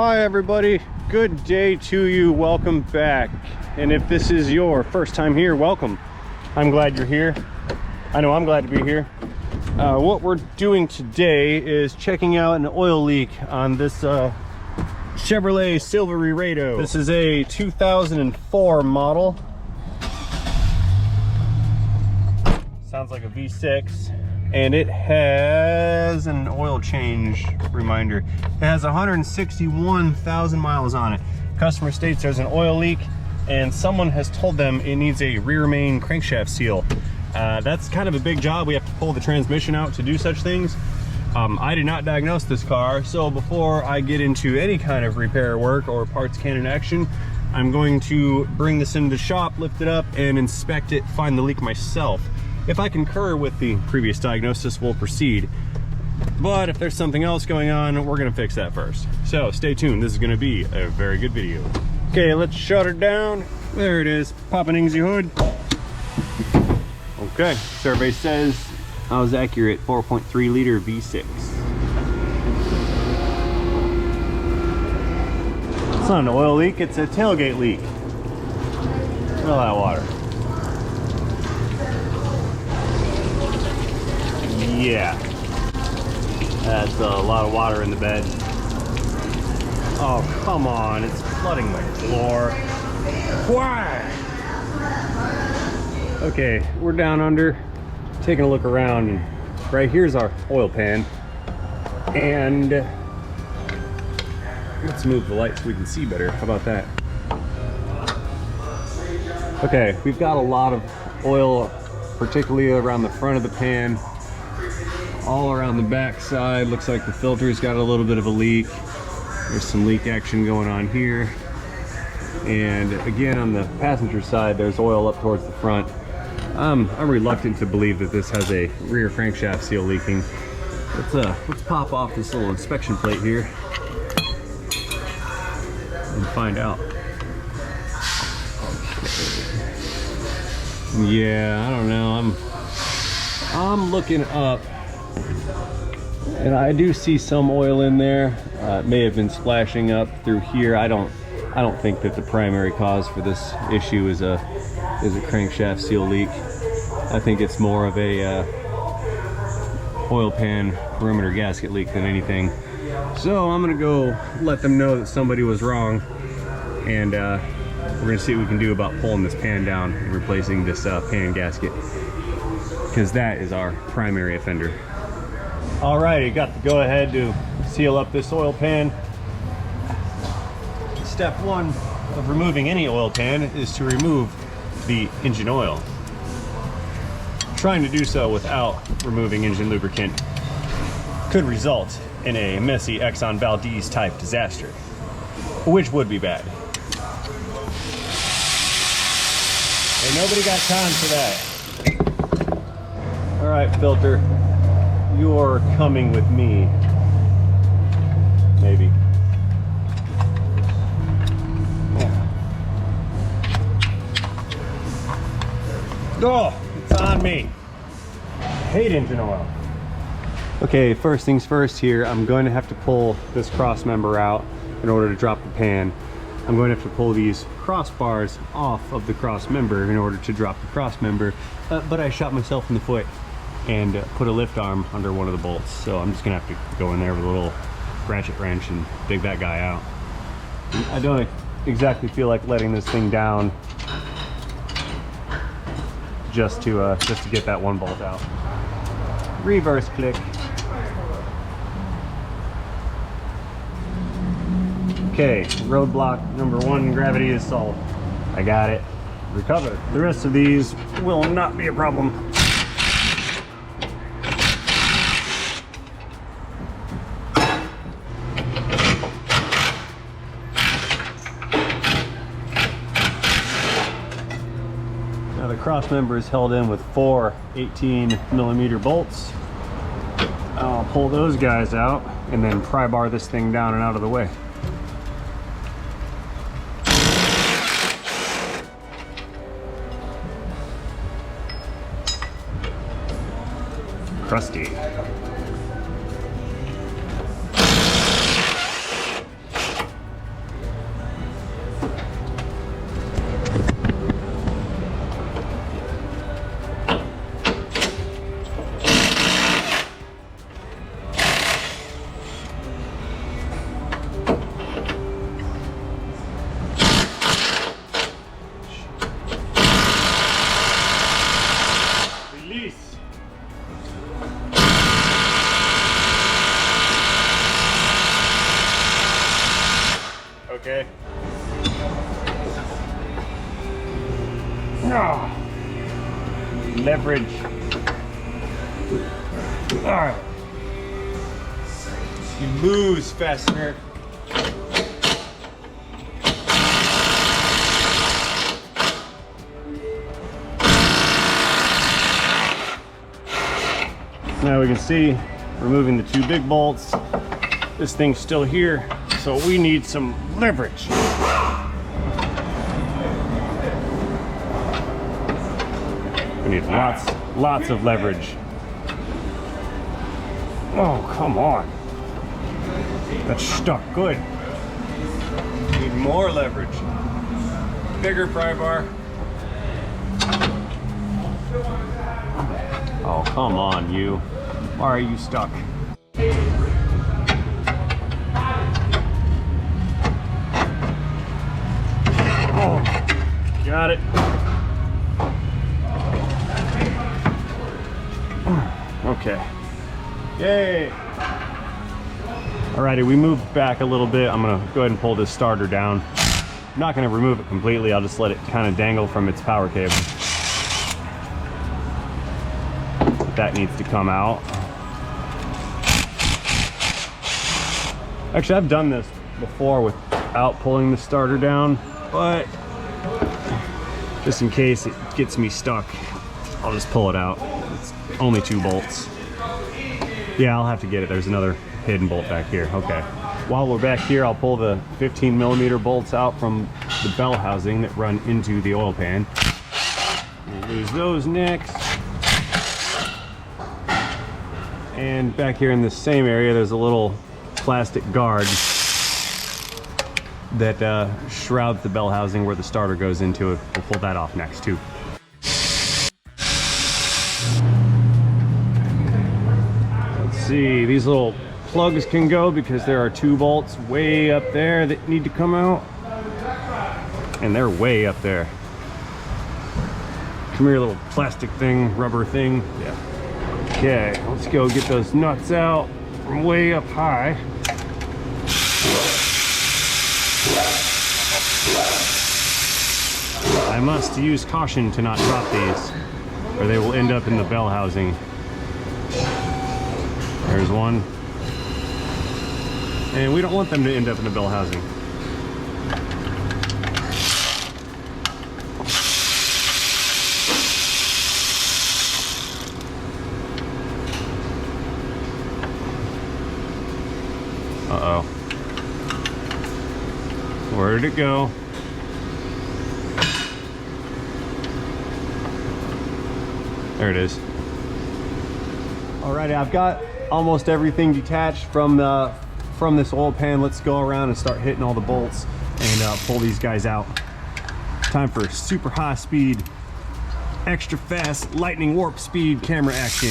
Hi everybody, good day to you. Welcome back. And if this is your first time here, welcome. I'm glad you're here. I know I'm glad to be here. What we're doing today is checking out an oil leak on this Chevrolet Silverado. This is a 2004 model. Sounds like a V6. And it has an oil change reminder. It has 161,000 miles on it. Customer states there's an oil leak and someone has told them it needs a rear main crankshaft seal. That's kind of a big job. We have to pull the transmission out to do such things. I did not diagnose this car, so before I get into any kind of repair work or parts can action, I'm going to bring this into the shop, lift it up, and inspect it, find the leak myself. If I concur with the previous diagnosis, we'll proceed. But if there's something else going on, we're gonna fix that first. So stay tuned, this is gonna be a very good video. Okay, let's shut her down. There it is, popping Ingsy hood. Okay, survey says I was accurate, 4.3 liter V6. It's not an oil leak, it's a tailgate leak. Look at all that water. Yeah, that's a lot of water in the bed. Oh, come on, it's flooding my floor. Why? Okay, we're down under, taking a look around, and right here's our oil pan. And let's move the light so we can see better. How about that? Okay, we've got a lot of oil, particularly around the front of the pan. All around the back side, looks like the filter's got a little bit of a leak. There's some leak action going on here. And again, on the passenger side, there's oil up towards the front. I'm reluctant to believe that this has a rear crankshaft seal leaking. Let's pop off this little inspection plate here and find out. Okay. Yeah, I don't know. I'm looking up, and I do see some oil in there. It may have been splashing up through here. I don't think that the primary cause for this issue is a crankshaft seal leak. I think it's more of a oil pan perimeter gasket leak than anything. So I'm gonna go let them know that somebody was wrong, and we're gonna see what we can do about pulling this pan down and replacing this pan gasket, because that is our primary offender. Alrighty, got the go ahead to seal up this oil pan. Step one of removing any oil pan is to remove the engine oil. Trying to do so without removing engine lubricant could result in a messy Exxon Valdez type disaster, which would be bad. Ain't nobody got time for that. All right, filter, you're coming with me. Maybe. Oh, it's on me. I hate engine oil. Okay, first things first here, I'm going to have to pull this cross member out in order to drop the pan. I'm going to have to pull these crossbars off of the cross member in order to drop the cross member, but I shot myself in the foot and put a lift arm under one of the bolts, so I'm just gonna have to go in there with a little ratchet wrench and dig that guy out. I don't exactly feel like letting this thing down just to get that one bolt out. Reverse click. Okay, roadblock number one, gravity is solved. I got it. Recovered. The rest of these will not be a problem. Now the cross member is held in with 4 18mm bolts. I'll pull those guys out and then pry bar this thing down and out of the way. Crusty. okay? Oh, leverage. All right. You lose fastener. Now we can see removing the 2 big bolts. This thing's still here, so we need some leverage. We need lots of leverage. Oh, come on. That's stuck good. Need more leverage. Bigger pry bar. Oh, come on, you. Why are you stuck? Oh, got it. Okay. Yay. Alrighty, we moved back a little bit. I'm gonna go ahead and pull this starter down. I'm not gonna remove it completely. I'll just let it kind of dangle from its power cable. That needs to come out. Actually, I've done this before without pulling the starter down, but just in case it gets me stuck, I'll just pull it out. It's only 2 bolts. Yeah, I'll have to get it. There's another hidden bolt back here. Okay. While we're back here, I'll pull the 15mm bolts out from the bell housing that run into the oil pan. We'll lose those next. And back here in the same area, there's a little plastic guard that shrouds the bell housing where the starter goes into it. We'll pull that off next too. Let's see, these little plugs can go because there are 2 bolts way up there that need to come out. And they're way up there. Come here, little plastic thing, rubber thing. Yeah. Okay, let's go get those nuts out from way up high. I must use caution to not drop these, or they will end up in the bell housing. There's one. And we don't want them to end up in the bell housing. Uh-oh. Where did it go? There it is. Alrighty, I've got almost everything detached from this oil pan. Let's go around and start hitting all the bolts and pull these guys out. Time for super high speed, extra fast, lightning warp speed camera action.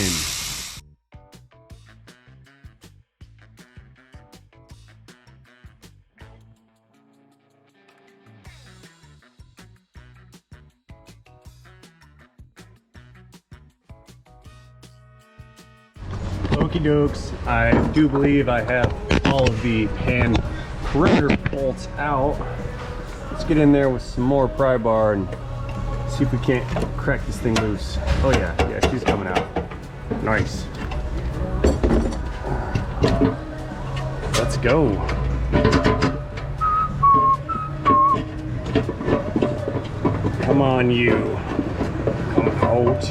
Okie dokes, I do believe I have all of the pan perimeter bolts out. Let's get in there with some more pry bar and see if we can't crack this thing loose. Oh yeah, she's coming out. Nice. Let's go. Come on, you. Come out.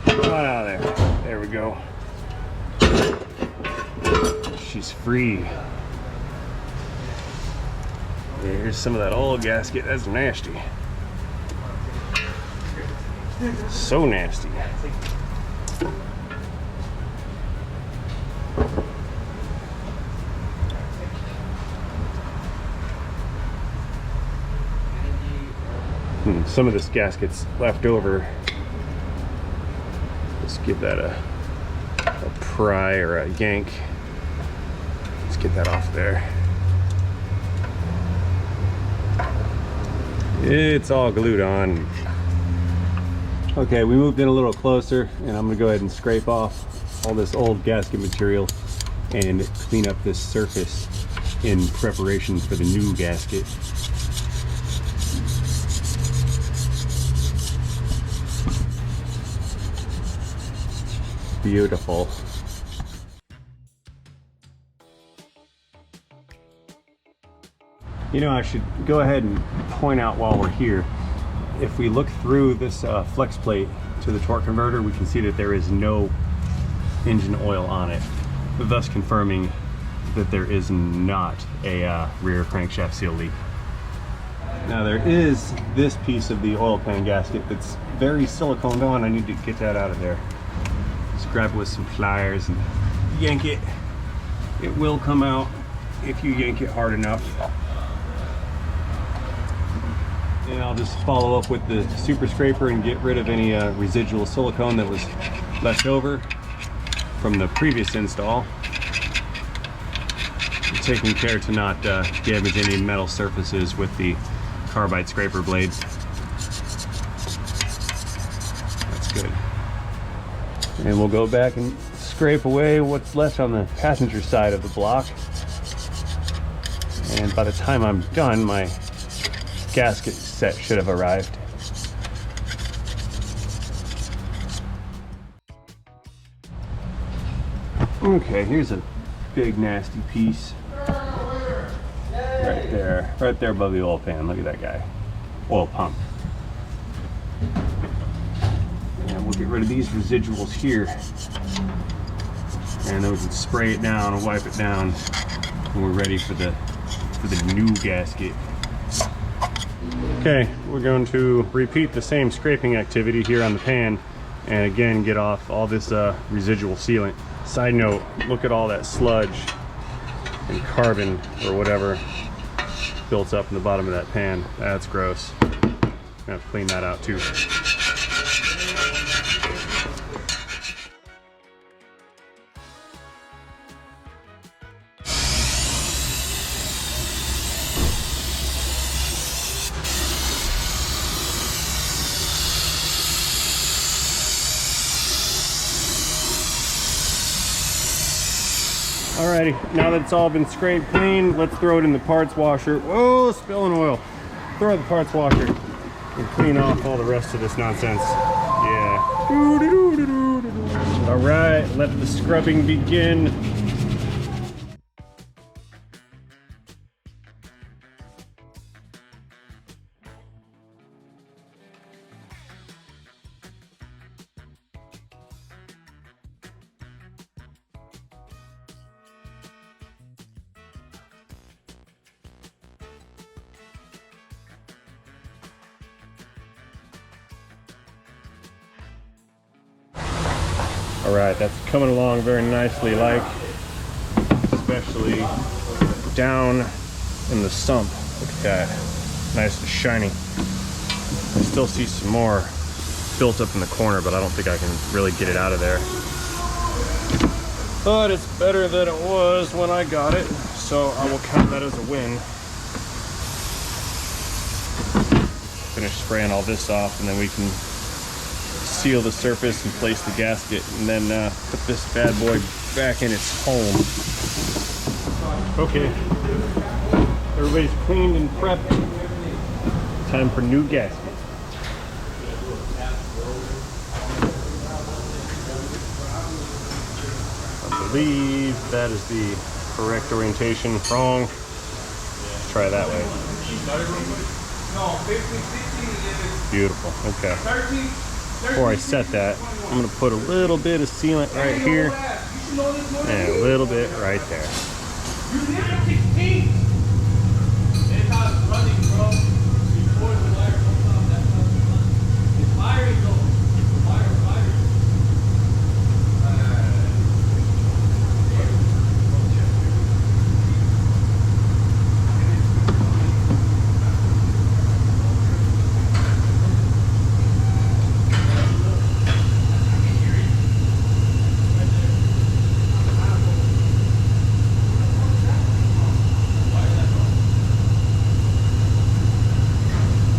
Come on out of there. There we go. She's free. Here's some of that old gasket. That's nasty. So nasty. Some of this gasket's left over. Let's give that a pry or a yank. Let's get that off there. It's all glued on. Okay, we moved in a little closer and I'm gonna go ahead and scrape off all this old gasket material and clean up this surface. in preparation for the new gasket. Beautiful. You know, I should go ahead and point out while we're here, if we look through this flex plate to the torque converter, we can see that there is no engine oil on it, thus confirming that there is not a rear crankshaft seal leak. Now there is this piece of the oil pan gasket that's very siliconed on. I need to get that out of there. Just grab it with some pliers and yank it. It will come out if you yank it hard enough. And I'll just follow up with the super scraper and get rid of any residual silicone that was left over from the previous install. I'm taking care to not damage any metal surfaces with the carbide scraper blade. That's good. And we'll go back and scrape away what's left on the passenger side of the block. And by the time I'm done, my gasket set should have arrived. Okay, here's a big nasty piece right there above the oil pan. Look at that guy. Oil pump. And we'll get rid of these residuals here, and then we can spray it down and wipe it down when we're ready for the new gasket. Okay, we're going to repeat the same scraping activity here on the pan, and again get off all this residual sealant. Side note, look at all that sludge and carbon or whatever built up in the bottom of that pan. That's gross. I'm gonna have to clean that out too. Alrighty, now that it's all been scraped clean, let's throw it in the parts washer. Whoa, spilling oil. Throw it in the parts washer and clean off all the rest of this nonsense. Yeah. Alright, let the scrubbing begin. All right, that's coming along very nicely, like, especially down in the sump. Look at that, nice and shiny. I still see some more built up in the corner, but I don't think I can really get it out of there. But it's better than it was when I got it, so I will count that as a win. Finish spraying all this off, and then we can seal the surface and place the gasket, and then put this bad boy back in its home. Okay, everybody's cleaned and prepped. Time for new gasket. I believe that is the correct orientation. Wrong. Let's try that way. Beautiful. Okay. Before I set that, I'm going to put a little bit of sealant right here and a little bit right there.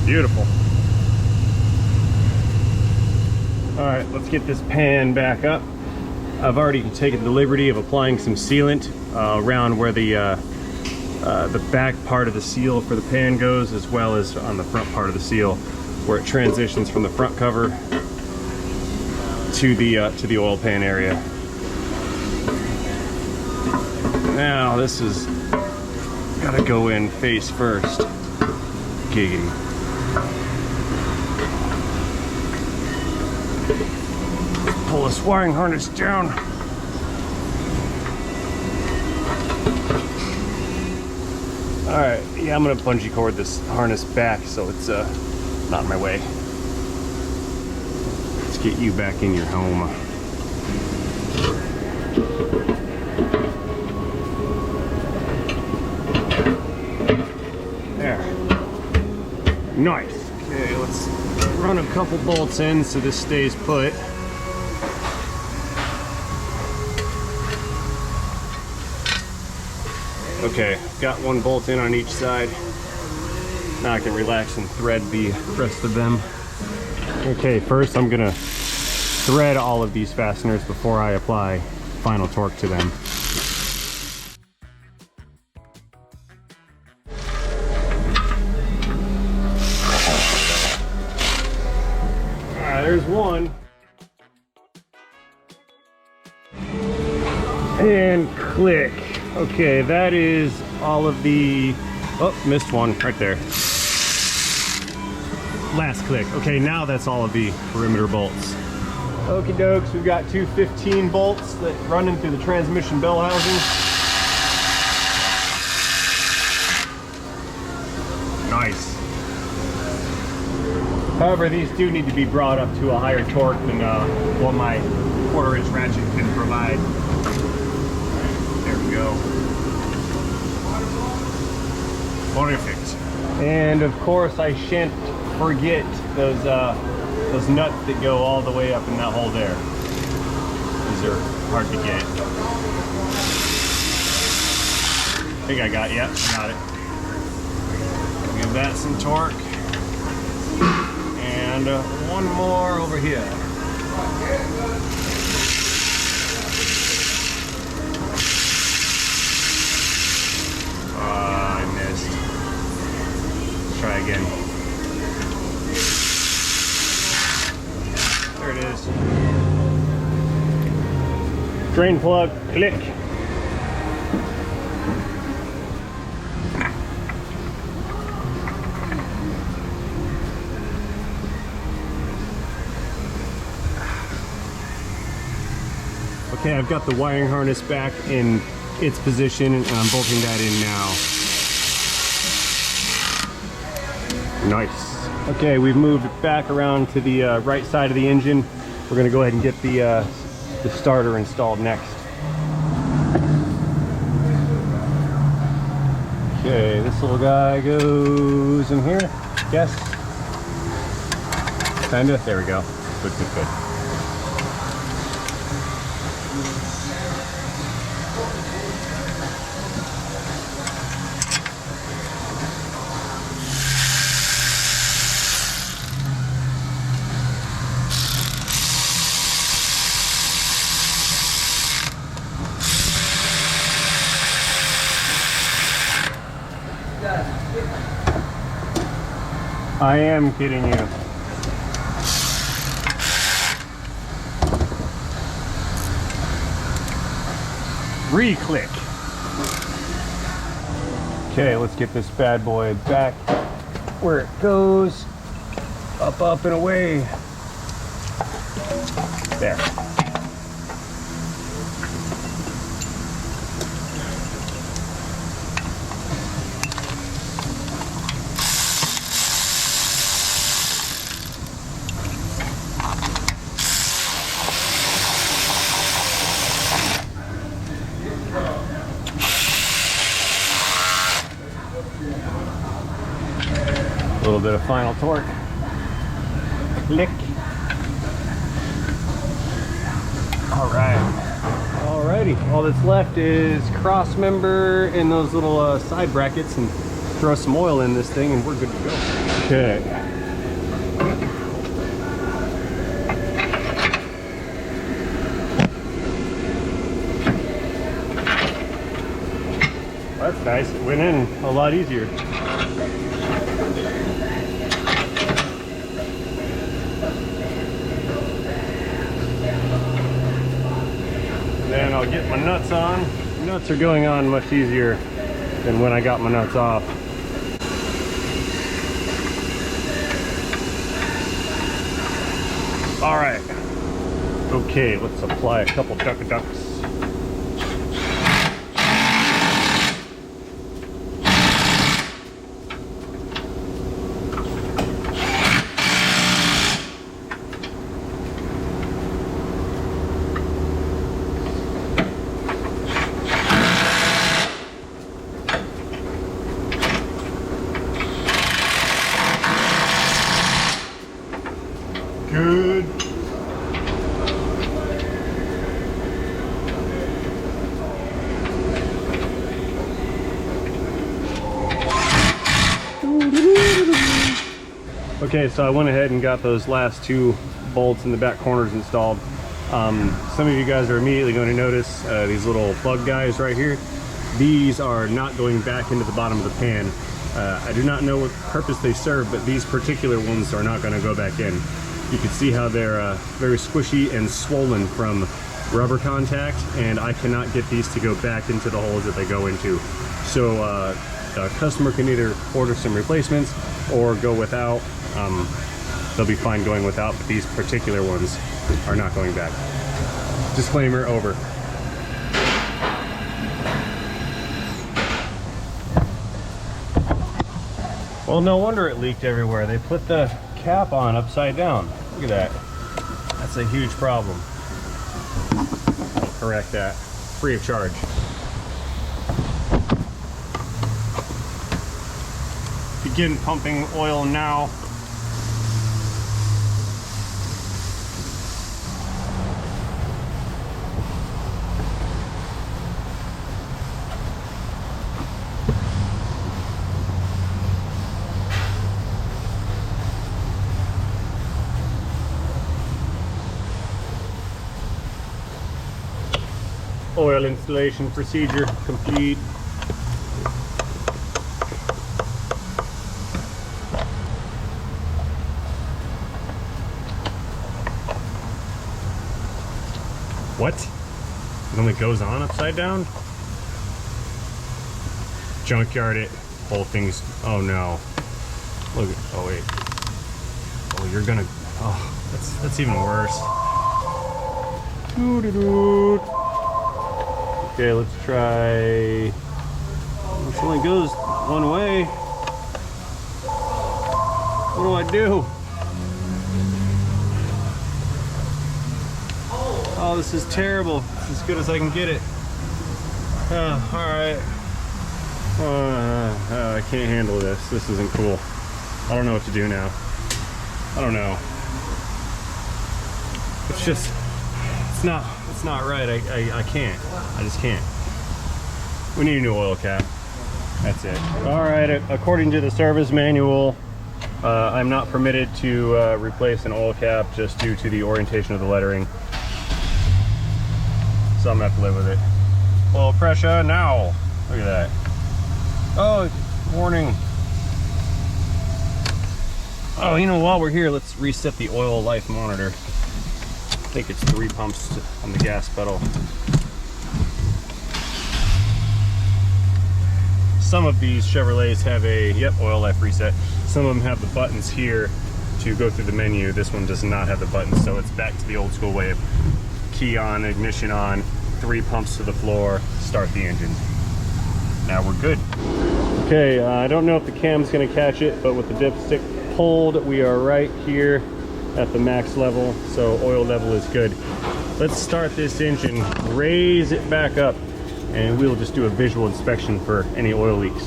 Beautiful. All right, let's get this pan back up. I've already taken the liberty of applying some sealant around where the the back part of the seal for the pan goes, as well as on the front part of the seal, where it transitions from the front cover to the oil pan area. Now this is gotta go in face first. Giggity. Pull this wiring harness down. Alright, yeah, I'm gonna bungee cord this harness back so it's not in my way. Let's get you back in your home. There. Nice. Okay, let's run a couple bolts in so this stays put. Okay, got one bolt in on each side. Now I can relax and thread the rest of them. Okay, first I'm gonna thread all of these fasteners before I apply final torque to them. Alright, there's one. And click. Okay, that is all of the, oh, missed one right there. Last click. Okay, now that's all of the perimeter bolts. Okie dokes, we've got two 15 bolts that run in through the transmission bell housing. Nice. However, these do need to be brought up to a higher torque than what my 1/4-inch ratchet can provide. There we go. Perfect. And of course, I shan't forget those nuts that go all the way up in that hole there. These are hard to get. I think I got, yeah, got it. Give that some torque. And one more over here. I missed. Let's try again. There it is. Drain plug, click. Okay, I've got the wiring harness back in its position and I'm bolting that in now. Nice. Okay, we've moved it back around to the right side of the engine. We're gonna go ahead and get the starter installed next. Okay, this little guy goes in here, yes? Kinda, there we go. Good, good, good. I am kidding you. Re-click. Okay, let's get this bad boy back where it goes. Up, up, and away. There. A little bit of final torque. Click. Alrighty, all that's left is cross member and those little side brackets, and throw some oil in this thing and we're good to go. Okay. That's nice. It went in a lot easier. Then I'll get my nuts on. Nuts are going on much easier than when I got my nuts off. All right. Okay, let's apply a couple ducks. Good. Okay, so I went ahead and got those last two bolts in the back corners installed. Some of you guys are immediately going to notice these little plug guys right here. These are not going back into the bottom of the pan. I do not know what purpose they serve, but these particular ones are not going to go back in. You can see how they're very squishy and swollen from rubber contact, and I cannot get these to go back into the holes that they go into. So a customer can either order some replacements or go without. They'll be fine going without, but these particular ones are not going back. Disclaimer over. Well, no wonder it leaked everywhere. They put the cap on upside down. Look at that. That's a huge problem. I'll correct that. Free of charge. Begin pumping oil now. Oil installation procedure complete. What? It only goes on upside down? Junkyard it. Whole thing's. Oh no. Look at. Oh wait. Oh, you're gonna. Oh, that's even worse. Doo-doo-doo. Okay, let's try. This only goes one way. What do I do? Oh, this is terrible. It's as good as I can get it. Alright. I can't handle this. This isn't cool. I don't know what to do now. I don't know. It's just, it's not right. I can't. I just can't. We need a new oil cap. That's it. Alright, according to the service manual, I'm not permitted to replace an oil cap just due to the orientation of the lettering. So I'm gonna have to live with it. Oil pressure now. Look at that. Oh, warning. Oh, you know, while we're here, let's reset the oil life monitor. I think it's 3 pumps on the gas pedal. Some of these Chevrolets have a, oil life reset. Some of them have the buttons here to go through the menu. This one does not have the buttons, so it's back to the old school way of key on, ignition on, 3 pumps to the floor, start the engine. Now we're good. Okay, I don't know if the cam's gonna catch it, but with the dipstick pulled, we are right here at the max level, so oil level is good. Let's start this engine, raise it back up, and we'll just do a visual inspection for any oil leaks.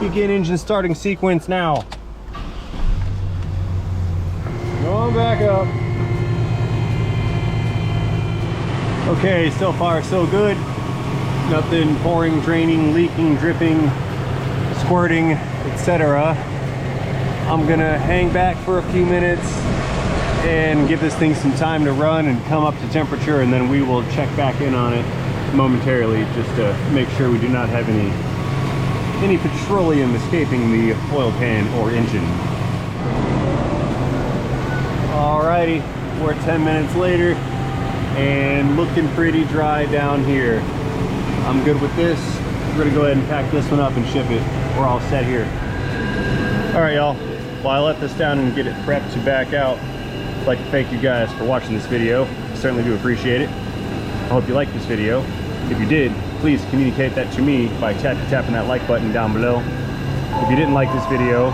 Begin engine starting sequence now. Going back up. Okay, so far so good. Nothing pouring, draining, leaking, dripping, squirting, etc. I'm gonna hang back for a few minutes and give this thing some time to run and come up to temperature, and then we will check back in on it momentarily just to make sure we do not have any petroleum escaping the oil pan or engine. Alrighty, we're 10 minutes later and looking pretty dry down here. I'm good with this. We're gonna go ahead and pack this one up and ship it. We're all set here. Alright y'all, while I let this down and get it prepped to back out, I'd like to thank you guys for watching this video. I certainly do appreciate it. I hope you liked this video. If you did, please communicate that to me by tapping that like button down below. If you didn't like this video,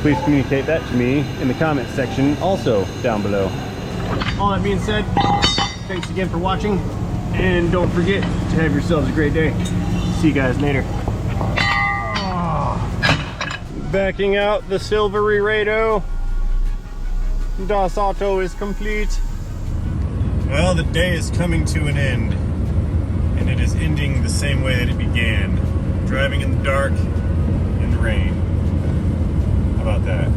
please communicate that to me in the comments section also down below. All that being said, thanks again for watching, and don't forget to have yourselves a great day. See you guys later. Backing out the Silverado. Das Auto is complete. Well, the day is coming to an end, and it is ending the same way that it began. Driving in the dark, in the rain. How about that?